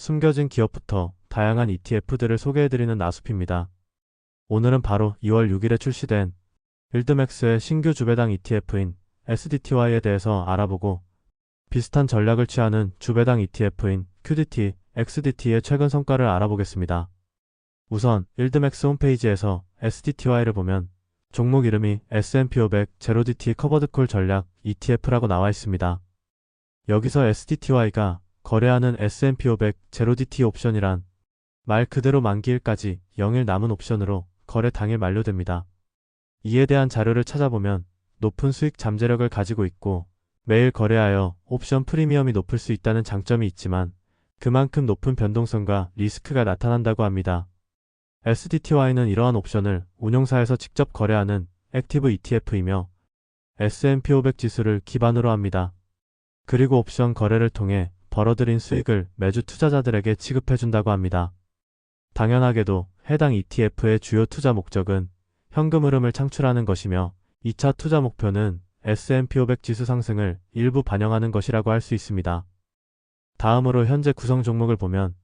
숨겨진 기업부터 다양한 ETF들을 소개해드리는 나숲입니다. 오늘은 바로 2월 6일에 출시된 일드맥스의 신규 주배당 ETF인 SDTY에 대해서 알아보고 비슷한 전략을 취하는 주배당 ETF인 QDT, XDT의 최근 성과를 알아보겠습니다. 우선 일드맥스 홈페이지에서 SDTY를 보면 종목 이름이 S&P 500 제로DT 커버드콜 전략 ETF라고 나와 있습니다. 여기서 SDTY가 거래하는 S&P 500 제로DT 옵션이란 말 그대로 만기일까지 0일 남은 옵션으로 거래 당일 만료됩니다. 이에 대한 자료를 찾아보면 높은 수익 잠재력을 가지고 있고 매일 거래하여 옵션 프리미엄이 높을 수 있다는 장점이 있지만 그만큼 높은 변동성과 리스크가 나타난다고 합니다. SDTY는 이러한 옵션을 운용사에서 직접 거래하는 액티브 ETF이며 S&P 500 지수를 기반으로 합니다. 그리고 옵션 거래를 통해 벌어들인 수익을 매주 투자자들에게 지급해준다고 합니다. 당연하게도 해당 ETF의 주요 투자 목적은 현금 흐름을 창출하는 것이며 2차 투자 목표는 S&P 500 지수 상승을 일부 반영하는 것이라고 할 수 있습니다. 다음으로 현재 구성 종목을 보면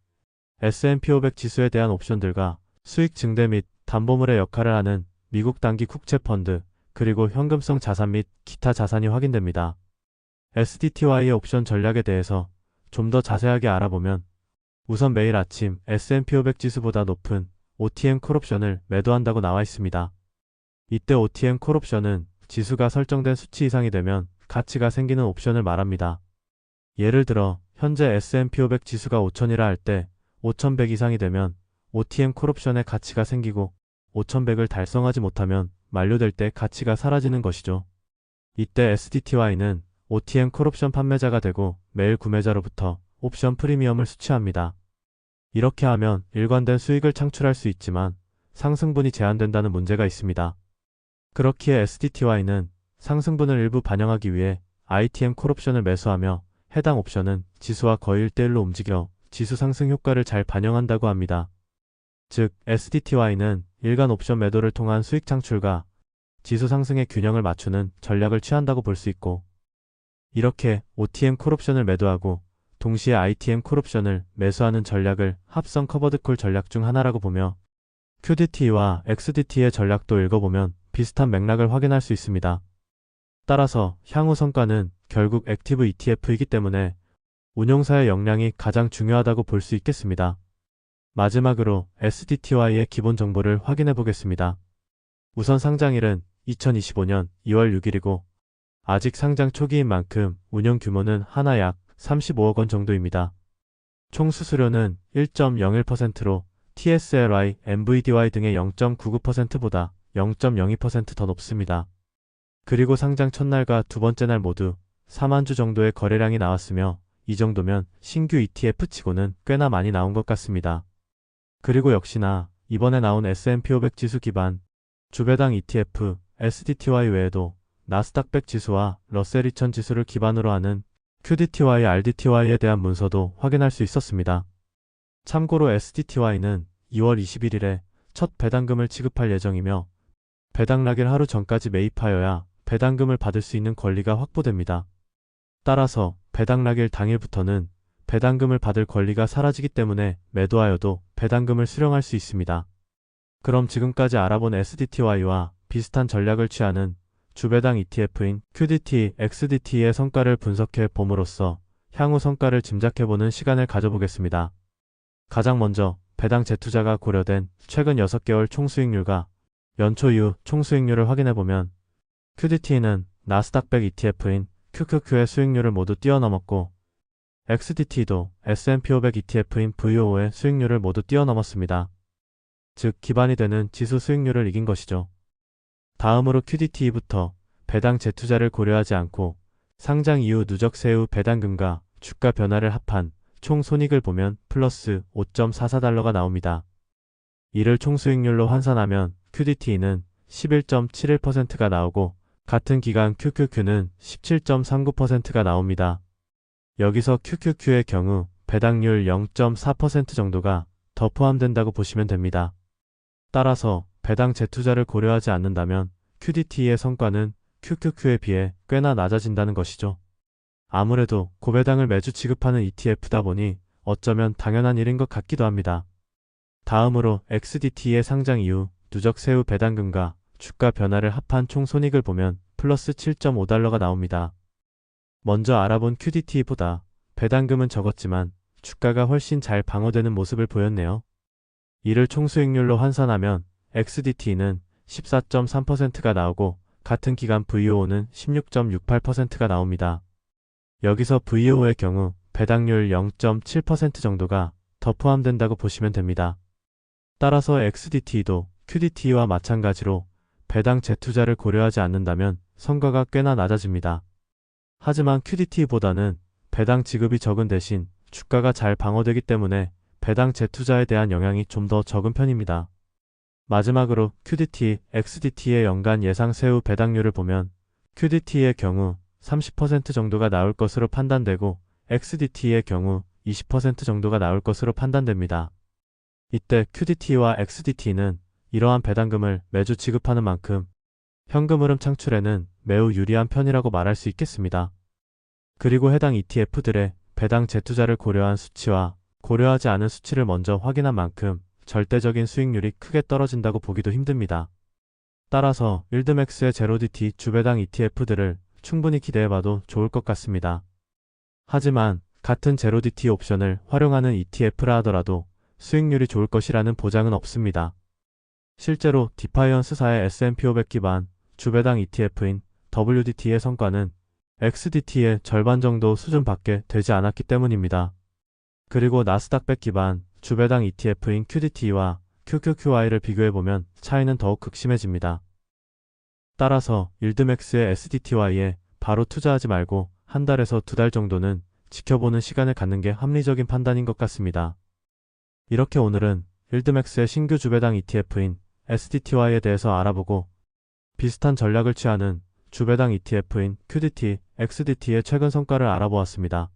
S&P 500 지수에 대한 옵션들과 수익 증대 및 담보물의 역할을 하는 미국 단기 국채 펀드, 그리고 현금성 자산 및 기타 자산이 확인됩니다. SDTY의 옵션 전략에 대해서 좀 더 자세하게 알아보면 우선 매일 아침 S&P 500 지수보다 높은 OTM 콜옵션을 매도한다고 나와 있습니다. 이때 OTM 콜옵션은 지수가 설정된 수치 이상이 되면 가치가 생기는 옵션을 말합니다. 예를 들어 현재 S&P 500 지수가 5000이라 할 때 5100 이상이 되면 OTM 콜옵션의 가치가 생기고 5100을 달성하지 못하면 만료될 때 가치가 사라지는 것이죠. 이때 SDTY는 OTM 콜옵션 판매자가 되고 매일 구매자로부터 옵션 프리미엄을 수취합니다. 이렇게 하면 일관된 수익을 창출할 수 있지만 상승분이 제한된다는 문제가 있습니다. 그렇기에 SDTY는 상승분을 일부 반영하기 위해 ITM 콜옵션을 매수하며 해당 옵션은 지수와 거의 1대1로 움직여 지수 상승 효과를 잘 반영한다고 합니다. 즉 SDTY는 일간 옵션 매도를 통한 수익 창출과 지수 상승의 균형을 맞추는 전략을 취한다고 볼 수 있고, 이렇게 OTM 콜옵션을 매도하고 동시에 ITM 콜옵션을 매수하는 전략을 합성 커버드콜 전략 중 하나라고 보며 QDT와 XDT의 전략도 읽어보면 비슷한 맥락을 확인할 수 있습니다. 따라서 향후 성과는 결국 액티브 ETF이기 때문에 운용사의 역량이 가장 중요하다고 볼 수 있겠습니다. 마지막으로 SDTY의 기본 정보를 확인해 보겠습니다. 우선 상장일은 2025년 2월 6일이고 아직 상장 초기인 만큼 운용 규모는 하나 약 35억 원 정도입니다. 총 수수료는 1.01%로 TSLI, MVDY 등의 0.99%보다 0.02% 더 높습니다. 그리고 상장 첫날과 두 번째 날 모두 4만 주 정도의 거래량이 나왔으며 이 정도면 신규 ETF치고는 꽤나 많이 나온 것 같습니다. 그리고 역시나 이번에 나온 S&P 500 지수 기반 주배당 ETF SDTY 외에도 나스닥 100 지수와 러셀 2000 지수를 기반으로 하는 QDTY, RDTY에 대한 문서도 확인할 수 있었습니다. 참고로 SDTY는 2월 21일에 첫 배당금을 지급할 예정이며 배당 라길 하루 전까지 매입하여야 배당금을 받을 수 있는 권리가 확보됩니다. 따라서 배당 라길 당일부터는 배당금을 받을 권리가 사라지기 때문에 매도하여도 배당금을 수령할 수 있습니다. 그럼 지금까지 알아본 SDTY와 비슷한 전략을 취하는 주배당 ETF인 QDT, XDT의 성과를 분석해 봄으로써 향후 성과를 짐작해보는 시간을 가져보겠습니다. 가장 먼저 배당 재투자가 고려된 최근 6개월 총수익률과 연초 이후 총수익률을 확인해보면 QDT는 나스닥 100 ETF인 QQQ의 수익률을 모두 뛰어넘었고 XDT도 S&P 500 ETF인 VOO의 수익률을 모두 뛰어넘었습니다. 즉 기반이 되는 지수 수익률을 이긴 것이죠. 다음으로 QDT부터 배당 재투자를 고려하지 않고 상장 이후 누적 세후 배당금과 주가 변화를 합한 총 손익을 보면 플러스 5.44달러가 나옵니다. 이를 총수익률로 환산하면 QDT는 11.71%가 나오고 같은 기간 QQQ는 17.39%가 나옵니다. 여기서 QQQ의 경우 배당률 0.4% 정도가 더 포함된다고 보시면 됩니다. 따라서 배당 재투자를 고려하지 않는다면 QDT의 성과는 QQQ에 비해 꽤나 낮아진다는 것이죠. 아무래도 고배당을 매주 지급하는 ETF다 보니 어쩌면 당연한 일인 것 같기도 합니다. 다음으로 XDT의 상장 이후 누적 세후 배당금과 주가 변화를 합한 총 손익을 보면 플러스 7.5달러가 나옵니다. 먼저 알아본 QDT보다 배당금은 적었지만 주가가 훨씬 잘 방어되는 모습을 보였네요. 이를 총수익률로 환산하면 XDT는 14.3%가 나오고 같은 기간 VOO는 16.68%가 나옵니다. 여기서 VOO의 경우 배당률 0.7% 정도가 더 포함된다고 보시면 됩니다. 따라서 XDT도 QDT와 마찬가지로 배당 재투자를 고려하지 않는다면 성과가 꽤나 낮아집니다. 하지만 QDT보다는 배당 지급이 적은 대신 주가가 잘 방어되기 때문에 배당 재투자에 대한 영향이 좀 더 적은 편입니다. 마지막으로 QDT, XDT의 연간 예상 세후 배당률을 보면 QDT의 경우 30% 정도가 나올 것으로 판단되고 XDT의 경우 20% 정도가 나올 것으로 판단됩니다. 이때 QDT와 XDT는 이러한 배당금을 매주 지급하는 만큼 현금 흐름 창출에는 매우 유리한 편이라고 말할 수 있겠습니다. 그리고 해당 ETF들의 배당 재투자를 고려한 수치와 고려하지 않은 수치를 먼저 확인한 만큼 절대적인 수익률이 크게 떨어진다고 보기도 힘듭니다. 따라서 일드맥스의 제로DT 주배당 ETF들을 충분히 기대해봐도 좋을 것 같습니다. 하지만 같은 제로DT 옵션을 활용하는 ETF라 하더라도 수익률이 좋을 것이라는 보장은 없습니다. 실제로 디파이언스사의 S&P 500 기반 주배당 ETF인 WDT의 성과는 XDT의 절반 정도 수준밖에 되지 않았기 때문입니다. 그리고 나스닥 100 기반 주배당 ETF인 QDT와 QQQI를 비교해보면 차이는 더욱 극심해집니다. 따라서 일드맥스의 SDTY에 바로 투자하지 말고 한 달에서 두 달 정도는 지켜보는 시간을 갖는 게 합리적인 판단인 것 같습니다. 이렇게 오늘은 일드맥스의 신규 주배당 ETF인 SDTY에 대해서 알아보고 비슷한 전략을 취하는 주배당 ETF인 QDT, XDT의 최근 성과를 알아보았습니다.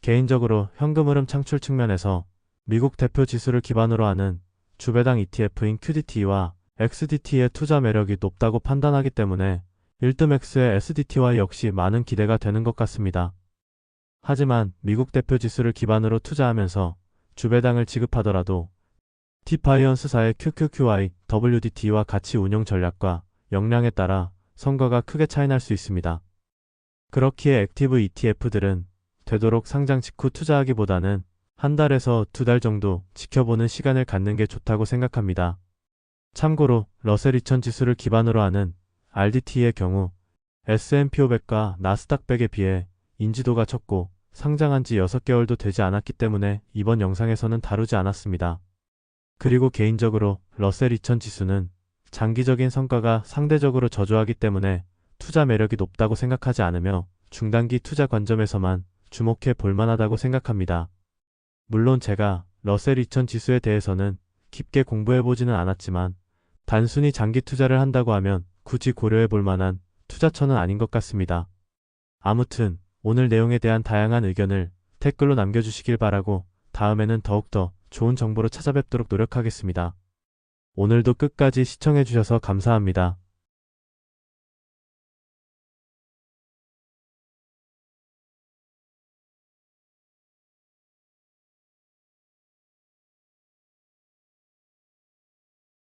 개인적으로 현금 흐름 창출 측면에서 미국 대표 지수를 기반으로 하는 주배당 ETF인 QDT와 XDT의 투자 매력이 높다고 판단하기 때문에 일드맥스의 SDTY 역시 많은 기대가 되는 것 같습니다. 하지만 미국 대표 지수를 기반으로 투자하면서 주배당을 지급하더라도 디파이언스사의 QQQI, WDT와 같이 운용 전략과 역량에 따라 성과가 크게 차이날 수 있습니다. 그렇기에 액티브 ETF들은 되도록 상장 직후 투자하기보다는 한 달에서 두 달 정도 지켜보는 시간을 갖는 게 좋다고 생각합니다. 참고로 러셀 2000 지수를 기반으로 하는 RDT의 경우 S&P 500과 나스닥 100에 비해 인지도가 적고 상장한 지 6개월도 되지 않았기 때문에 이번 영상에서는 다루지 않았습니다. 그리고 개인적으로 러셀 2000 지수는 장기적인 성과가 상대적으로 저조하기 때문에 투자 매력이 높다고 생각하지 않으며 중단기 투자 관점에서만 주목해 볼만하다고 생각합니다. 물론 제가 러셀 2000 지수에 대해서는 깊게 공부해보지는 않았지만 단순히 장기 투자를 한다고 하면 굳이 고려해 볼 만한 투자처는 아닌 것 같습니다. 아무튼 오늘 내용에 대한 다양한 의견을 댓글로 남겨주시길 바라고 다음에는 더욱더 좋은 정보로 찾아뵙도록 노력하겠습니다. 오늘도 끝까지 시청해주셔서 감사합니다.